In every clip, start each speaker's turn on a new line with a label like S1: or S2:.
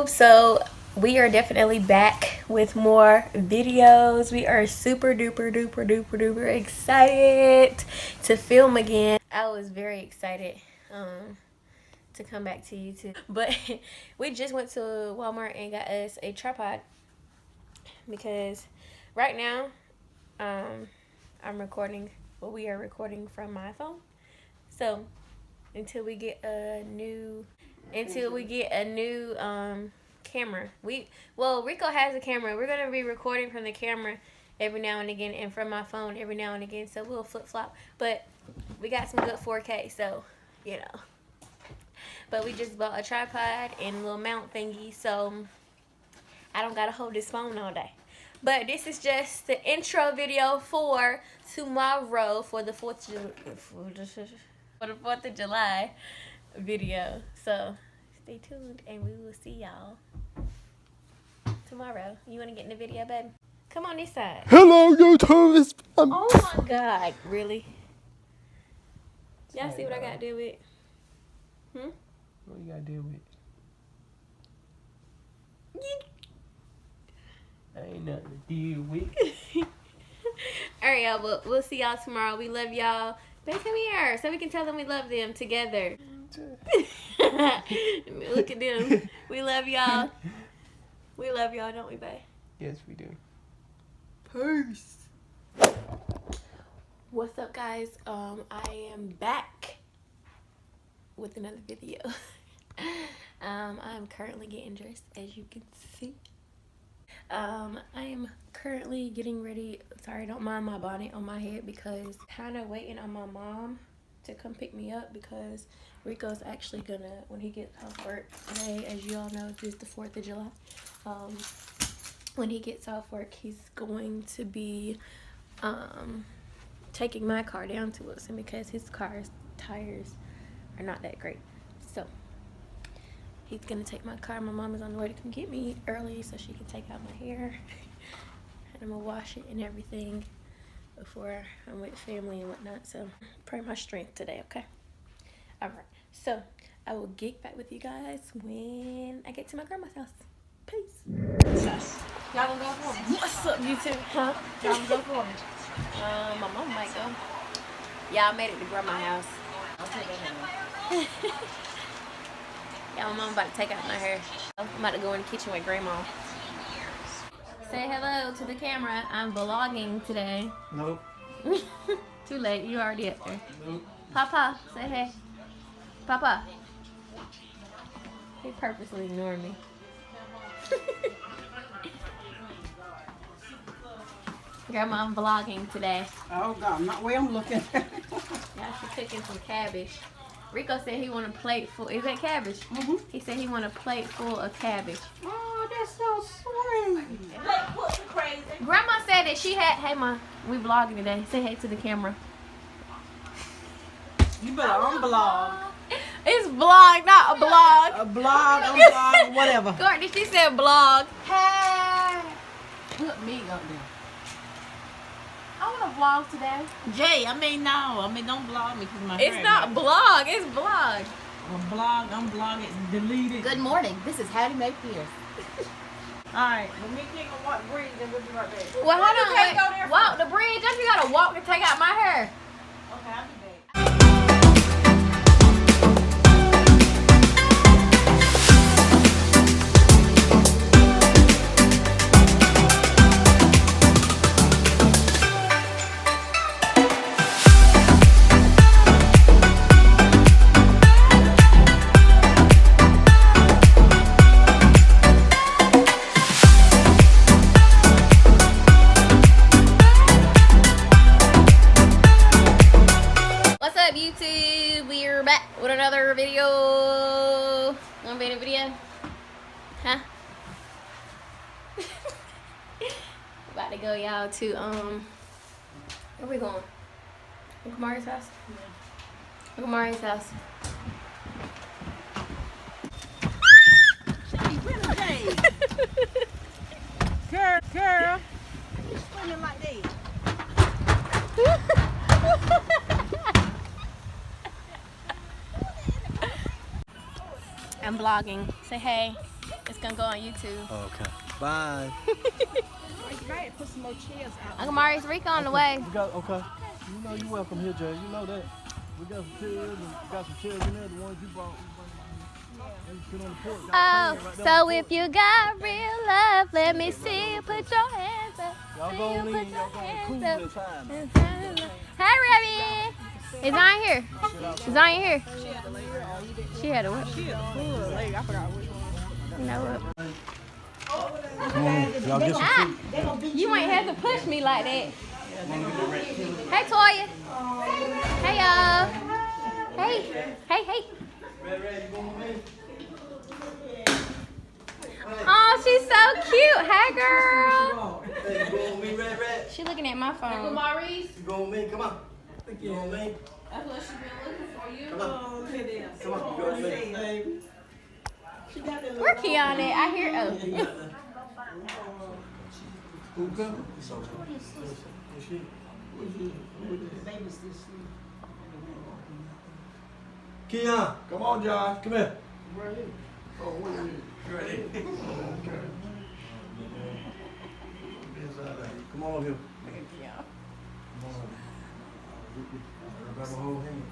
S1: So we are definitely back with more videos. We are super duper excited to film again. I was very excited to come back to YouTube, but we just went to Walmart and got us a tripod because right now we are recording from my phone. So until we get a new camera. Rico has a camera. We're gonna be recording from the camera every now and again, and from my phone every now and again. So we'll flip flop. But we got some good 4K, so you know. But we just bought a tripod and a little mount thingy, so I don't gotta hold this phone all day. But this is just the intro video for tomorrow for the 4th of July video. So stay tuned and we will see y'all tomorrow. You want to get in the video, babe? Come on this side.
S2: Hello, YouTube.
S1: Oh my God, really? Y'all see what I got to deal with?
S2: What you got to deal with? Ain't nothing to deal with.
S1: Alright, y'all, but we'll see y'all tomorrow. We love y'all. Babe, come here so we can tell them we love them together. Look at them. We love y'all. We love y'all, don't we, babe?
S2: Yes, we do.
S1: Peace. What's up, guys? I am back with another video. I'm currently getting dressed, as you can see. I am currently getting ready. Sorry, don't mind my bonnet on my head because kind of waiting on my mom to come pick me up because Rico's actually gonna, when he gets off work today, as you all know, it's the 4th of July. When he gets off work, he's going to be taking my car down to Wilson because his car's tires are not that great. So he's gonna take my car. My mom is on the way to come get me early so she can take out my hair. And I'm gonna wash it and everything before I'm with family and whatnot. So pray my strength today, okay? Alright, so I will get back with you guys when I get to my grandma's house. Peace.
S3: Y'all gonna go for me?
S1: What's up, YouTube? Huh?
S3: Y'all gonna go for me?
S1: My mom might go. Y'all made it to grandma's house.
S3: I'll take that.
S1: Yeah, my mom about to take out my hair. I'm about to go in the kitchen with grandma. Say hello to the camera. I'm vlogging today.
S2: Nope.
S1: Too late. You already up there.
S2: Nope.
S1: Papa, say hey. Papa. He purposely ignored me. Grandma, I'm vlogging today.
S3: Oh God, not where I'm looking.
S1: Yeah, she's cooking some cabbage. Rico said he want a plate full. Is that cabbage?
S3: Mm-hmm.
S1: He said he want a plate full of cabbage.
S3: Oh, that's so sweet. Like, crazy.
S1: Grandma said that she had. Hey, ma, we vlogging today. Say hey to the camera.
S3: You better unblog.
S1: It's vlog, not a blog.
S3: A blog, unblog, whatever.
S1: Courtney, she said blog.
S3: Hey, put me up there.
S1: I want to vlog today.
S3: Jay, don't blog me because my
S1: It's
S3: hair
S1: not blog, it's vlog.
S3: A blog, unblog it, delete it.
S4: Good morning. This is Hattie Mae Pierce.
S3: Alright, let me take a walk bridge and we'll be right back.
S1: Well, hold on,
S3: can't go there
S1: wait. Walk the bridge. Don't you gotta walk to take out my hair?
S3: Okay, I'll be back.
S1: YouTube, we're back with another video. Wanna be in a video? Huh? About to go, y'all, to where we going? Uncle Mari's house? Yeah. Uncle Mari's house.
S3: Girl, you swimming like that.
S1: I'm vlogging. Say hey. It's gonna go on YouTube.
S5: Okay. Bye.
S3: Put some more chairs out.
S1: Uncle Mari's Rico on the way.
S5: We got, okay. You know you welcome here, Jay. You know that. We got some chairs and got some chairs in there. The ones you brought. Sit on the porch.
S1: Oh, so if you got real love, let me see you put your hands up.
S5: Y'all gonna leave. Y'all gonna cool this time.
S1: Hey, Remy. Is Zion here? Is Zion here? She had a what?
S3: She had a full leg. I forgot which one.
S1: You know what?
S5: Y'all get some food.
S1: You ain't have to push me like that. Hey, Toya. Hey, y'all. Hey. Hey, hey. Oh, she's so cute. Hey, girl.
S5: Hey, you going with me, Red?
S1: She looking at my phone.
S5: You going with me? Come on. You going with me?
S3: That's what she been looking for you.
S5: Come on. Come on. You going with me?
S1: Where Keon at? I hear. Oh.
S5: Keon.
S6: Come on, Josh.
S5: Come here.
S6: Oh, wait a minute.
S5: You ready?
S6: Okay.
S5: Come on over here. Come on. Grab a whole hand.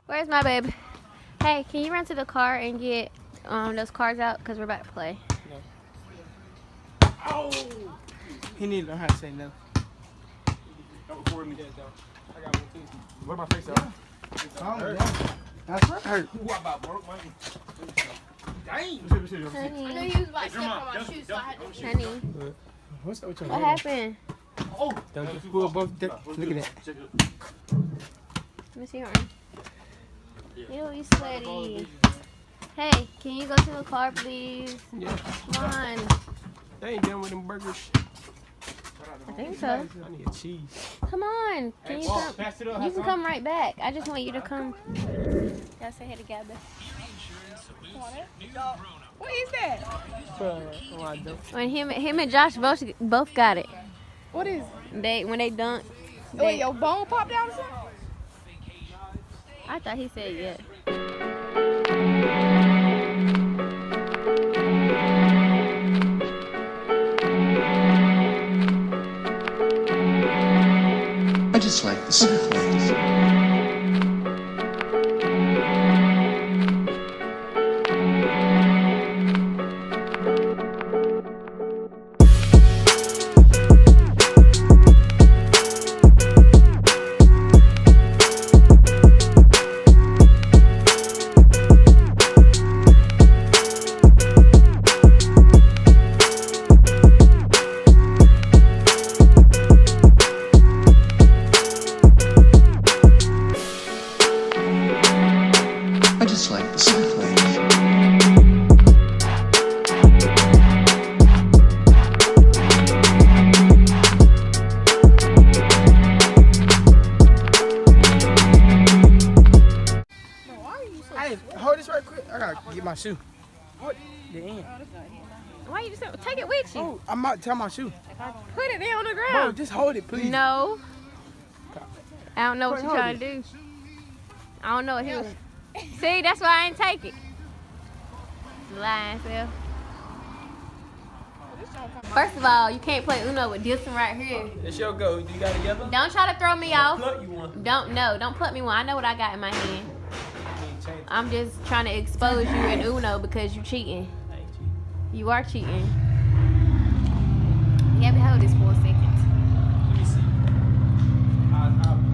S1: Where's my baby? Hey, can you run to the car and get those cars out? Because we're about to play.
S2: Oh! He need to know how to say no. Don't record me that though. I got one too. What my face out?
S6: Calm down. That's right.
S2: Hurt. What about broke, man? Dang!
S1: Honey,
S3: I know you was about to step on my shoes, so I had to.
S1: honey,
S2: What's up with your
S1: what happened?
S2: Oh! Don't you pull both. Look at that.
S1: Let me see your arm. Ew, you sweaty. Hey, can you go to the car, please?
S2: Yeah.
S1: Come on.
S2: They ain't done with them burgers.
S1: I think so.
S2: I need a cheese.
S1: Come on. Can you come?
S2: Pass it up.
S1: You can come right back. I just want you to come. Y'all say hey together.
S3: What is that?
S1: When him and Josh both got it.
S3: What is it?
S1: When they dunk.
S3: Wait, your bone popped out or something?
S1: I thought he said yeah.
S7: I just like the simple. I just like the simple.
S2: Hey, hold this right quick. I gotta get my shoe. What? The end.
S1: Why you just take it with you?
S2: Oh, I'm about to tell my shoe.
S1: Put it there on the
S2: Bro,
S1: ground.
S2: just hold it, please.
S1: No. I don't know what you're
S2: Hold
S1: trying to do. I don't know what he was. See, that's why I ain't take it. Lying self. First of all, you can't play Uno with this one right here.
S2: It's your go. You got it together?
S1: Don't try to throw me off.
S2: Pluck you one.
S1: Don't put me one. I know what I got in my hand. I'm just trying to expose you in Uno because you cheating. You are cheating. You have to hold this for a second.
S2: Let me see.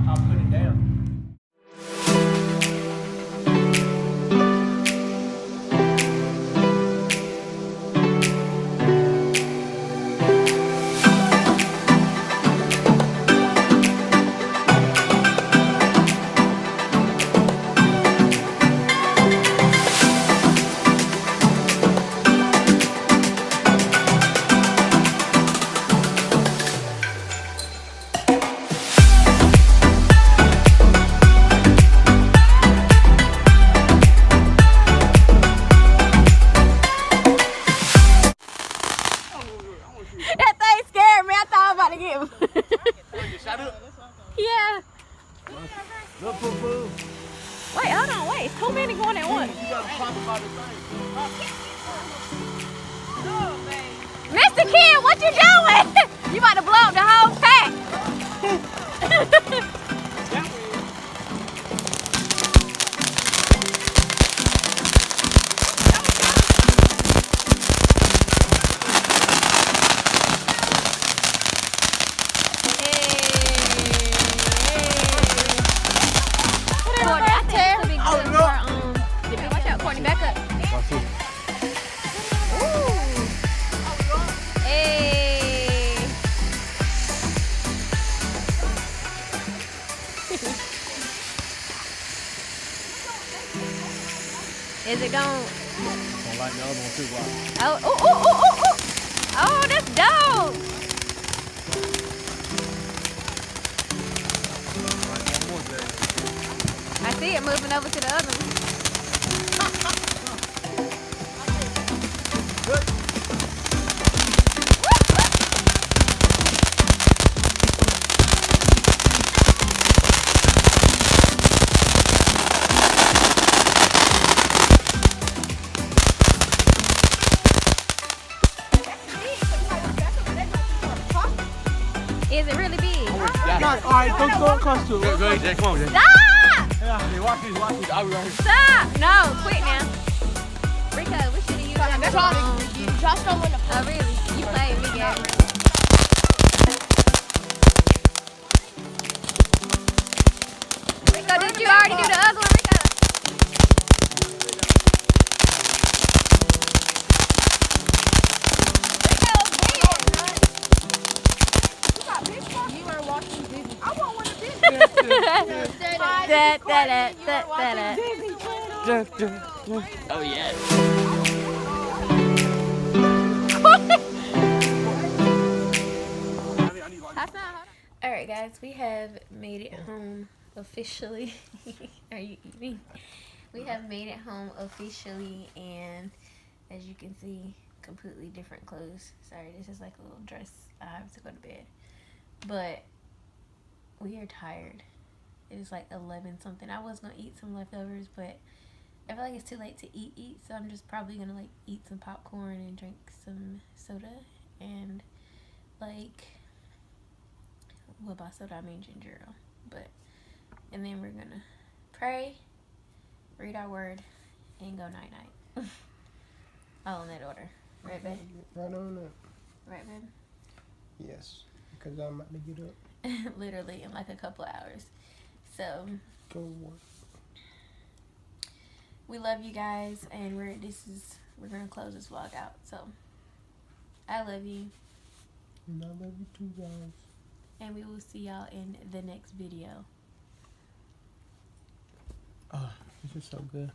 S2: I'll put it down.
S1: to get him.
S2: Shut up.
S1: Yeah.
S5: Look, poo-poo.
S1: Wait, hold on. Wait, it's too many going at once.
S5: You gotta pop about the thing.
S1: Mr. Kid, what you doing? You about to blow up the whole pack. Watch out, Courtney, back up.
S5: Watch this.
S1: Hey. Is it gone?
S5: Don't like the other one too, watch.
S1: Oh, oh, oh, oh, oh, oh. Oh, that's dope.
S5: One more day.
S1: I see it moving over to the other one. Is it really big?
S2: Alright, don't cost too.
S5: Go ahead, Jay. Come on, Jay.
S1: Stop!
S5: Yeah, watch these. I'll be right here.
S1: Stop! No, quit now. Rico, we should have used that.
S4: Josh don't want to
S1: Oh, really? You played me, Gary. Rico, did you already do the other one, Rico?
S4: You were watching Disney. I want one of Disney.
S2: Oh yeah.
S1: Alright guys, we have made it home officially. Are you eating? We have made it home officially, and as you can see, completely different clothes. Sorry, this is like a little dress. I have to go to bed. But we are tired. It is like 11 something. I was gonna eat some leftovers, but I feel like it's too late to eat, so I'm just probably gonna like eat some popcorn and drink some soda, and like, well, by soda I mean ginger ale. But, and then we're gonna pray, read our word, and go night night. All in that order. Right, babe?
S6: Right on that.
S1: Right, babe?
S6: Yes. Because I'm about to get up.
S1: Literally in like a couple of hours. So
S6: Go to work.
S1: we love you guys, and we're gonna close this vlog out. So I love you,
S6: And I love you too, guys.
S1: and we will see y'all in the next video.
S6: Oh, this is so good.